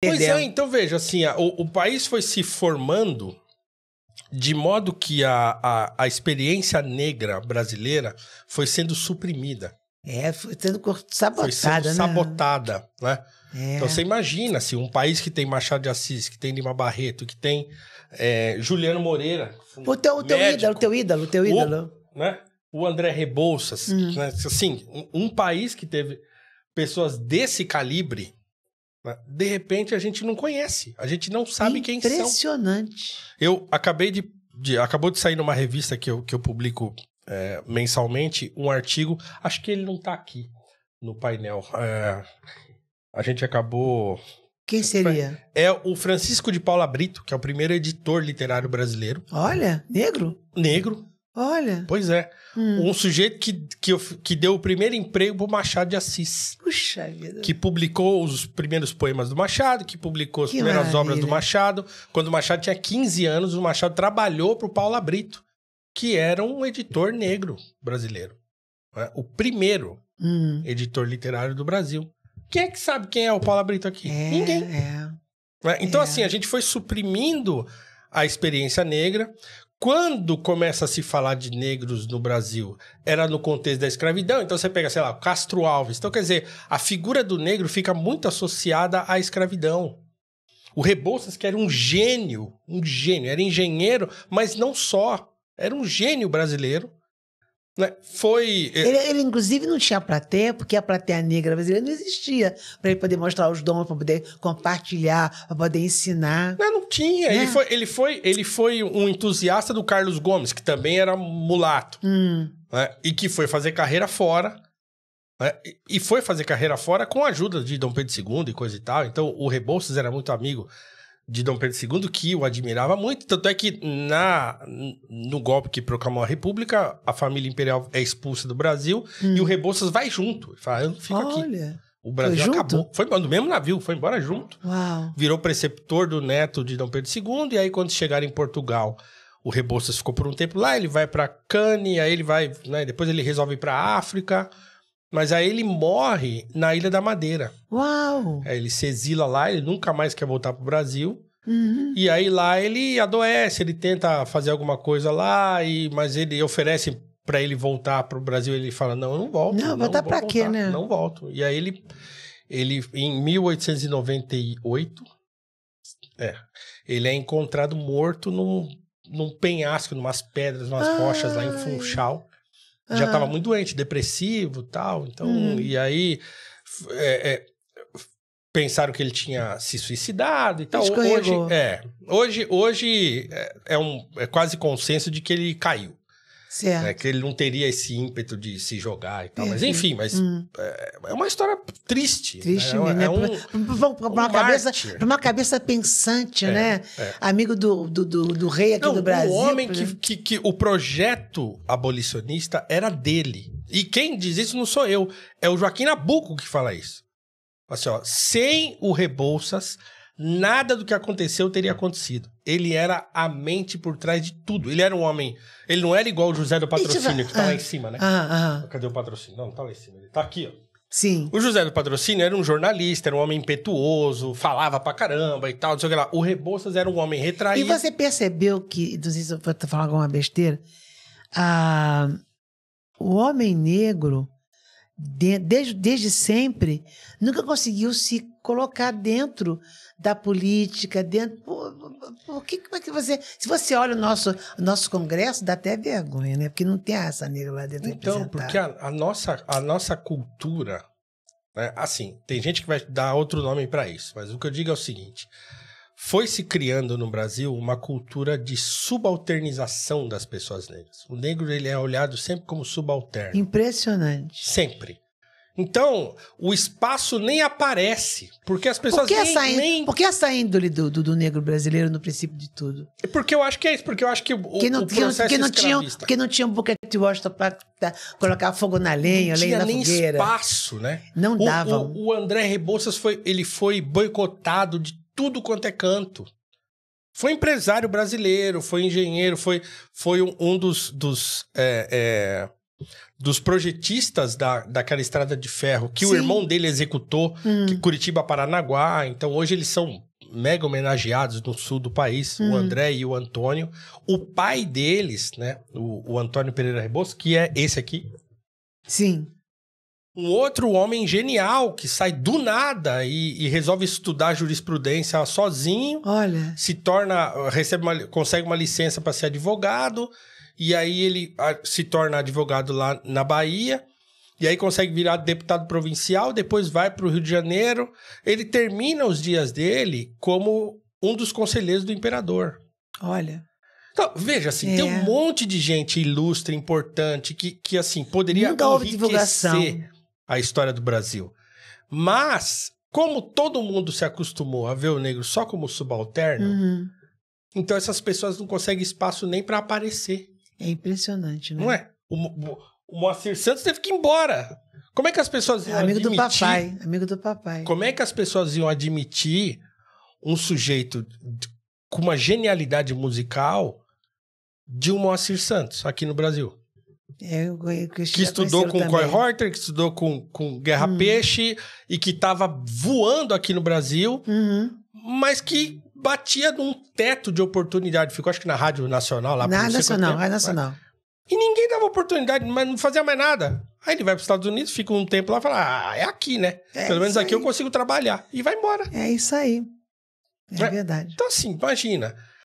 Pois é, então veja, assim, o país foi se formando de modo que a experiência negra brasileira foi sendo suprimida. Foi sendo sabotada, foi sendo sabotada, né? Então você imagina, assim, um país que tem Machado de Assis, que tem Lima Barreto, que tem Juliano Moreira. O teu ídolo. Né? O André Rebouças. Né? Assim, um país que teve pessoas desse calibre, né? De repente a gente não conhece, a gente não sabe quem são. Impressionante. Eu acabou de sair numa revista que eu publico mensalmente, um artigo, acho que ele não tá aqui no painel. A gente acabou... Quem seria? É o Francisco de Paula Brito, que é o primeiro editor literário brasileiro. Olha, negro? Negro. Olha. Pois é. Um sujeito que deu o primeiro emprego pro Machado de Assis. Puxa vida. Que publicou os primeiros poemas do Machado, que publicou as primeiras obras do Machado. Quando o Machado tinha 15 anos, o Machado trabalhou pro Paula Brito, que era um editor negro brasileiro. Né? O primeiro editor literário do Brasil. Quem é que sabe quem é o Paula Brito aqui? Ninguém. Então, assim, a gente foi suprimindo a experiência negra. Quando começa a se falar de negros no Brasil, era no contexto da escravidão. Então você pega, sei lá, Castro Alves. Então, quer dizer, a figura do negro fica muito associada à escravidão. O Rebouças, que era um gênio, era engenheiro, mas não só. Era um gênio brasileiro. Né? Ele, inclusive, não tinha plateia, porque a plateia negra brasileira não existia para ele poder mostrar os dons, para poder compartilhar, para poder ensinar. Não tinha. Né? Ele foi um entusiasta do Carlos Gomes, que também era mulato. Né? E que foi fazer carreira fora. Né? E foi fazer carreira fora com a ajuda de Dom Pedro II e coisa e tal. Então, o Rebouças era muito amigo de Dom Pedro II, que o admirava muito. Tanto é que no golpe que proclamou a República, a família imperial é expulsa do Brasil e o Rebouças vai junto. Ele fala, eu não fico aqui. O Brasil acabou. Foi no mesmo navio, foi embora junto. Uau. Virou preceptor do neto de Dom Pedro II. E aí, quando chegaram em Portugal, o Rebouças ficou por um tempo lá. Ele vai para Cannes, aí ele vai... Né, depois ele resolve ir para a África. Mas aí ele morre na Ilha da Madeira. Uau! Ele se exila lá, ele nunca mais quer voltar pro Brasil. E aí lá ele adoece, ele tenta fazer alguma coisa lá, mas ele oferece para ele voltar pro Brasil. Ele fala, não, eu não volto. Não, voltar pra quê, né? Não volto. E aí ele em 1898, ele é encontrado morto num penhasco, numas pedras, numas rochas lá em Funchal. Já estava muito doente, depressivo e tal. Então, e aí pensaram que ele tinha se suicidado e tal. Hoje é quase consenso de que ele caiu. Certo. Né? Que ele não teria esse ímpeto de se jogar e tal. Mas enfim, é uma história triste. Triste, né? Para uma cabeça pensante, né? Amigo do rei aqui do Brasil. Um homem que o projeto abolicionista era dele. E quem diz isso não sou eu. É o Joaquim Nabuco que fala isso. Assim, ó, sem o Rebouças, nada do que aconteceu teria acontecido. Ele era a mente por trás de tudo. Ele era um homem... Ele não era igual o José do Patrocínio, que tá lá em cima, né? Cadê o Patrocínio? Não tá lá em cima. Ele tá aqui, ó. Sim. O José do Patrocínio era um jornalista, era um homem impetuoso, falava pra caramba e tal, não sei o que lá. O Rebouças era um homem retraído. E você percebeu que... Não sei se eu vou falar alguma besteira. O homem negro... Desde sempre, nunca conseguiu se colocar dentro da política, como é que você... Se você olha o nosso Congresso, dá até vergonha, né? Porque não tem raça negra lá dentro. Então, porque a nossa cultura... Né? Assim, tem gente que vai dar outro nome para isso, mas o que eu digo é o seguinte... Foi se criando no Brasil uma cultura de subalternização das pessoas negras. O negro ele é olhado sempre como subalterno. Impressionante. Sempre. Então, o espaço nem aparece, porque as pessoas Por que essa índole do negro brasileiro no princípio de tudo? Porque eu acho que é isso, porque eu acho que o processo escravista... Porque não tinha um Booker T. Washington para colocar fogo na lenha, lenha na fogueira. Não tinha nem espaço, né? Não dava. O André Rebouças foi boicotado de tudo quanto é canto. Foi empresário brasileiro, foi engenheiro, foi um dos dos projetistas daquela estrada de ferro, que Sim. o irmão dele executou, que Curitiba-Paranaguá. Então, hoje eles são mega homenageados no sul do país, o André e o Antônio. O pai deles, né, o Antônio Pereira Rebouças, que é esse aqui. Sim. Um outro homem genial que sai do nada e resolve estudar jurisprudência sozinho. Olha. Se torna, consegue uma licença para ser advogado. E aí ele se torna advogado lá na Bahia. E aí consegue virar deputado provincial, depois vai para o Rio de Janeiro. Ele termina os dias dele como um dos conselheiros do imperador. Olha. Então, veja, assim, tem um monte de gente ilustre, importante, que assim, poderia Nunca houve enriquecer divulgação. a história do Brasil. Mas, como todo mundo se acostumou a ver o negro só como subalterno, então essas pessoas não conseguem espaço nem para aparecer. É impressionante, né? Não é? O Moacir Santos teve que ir embora. Como é que as pessoas iam Amigo admitir... do papai. Amigo do papai. Como é que as pessoas iam admitir um sujeito com uma genialidade musical de um Moacir Santos aqui no Brasil? Que estudou com Coy Horter, que estudou com Guerra Peixe e que estava voando aqui no Brasil, mas que batia num teto de oportunidade. Ficou, acho que na Rádio Nacional lá. Rádio Nacional. E ninguém dava oportunidade, mas não fazia mais nada. Aí ele vai para os Estados Unidos, fica um tempo lá e fala, é aqui, né? Pelo menos aqui eu consigo trabalhar. E vai embora. É isso aí. É verdade. Então assim, imagina.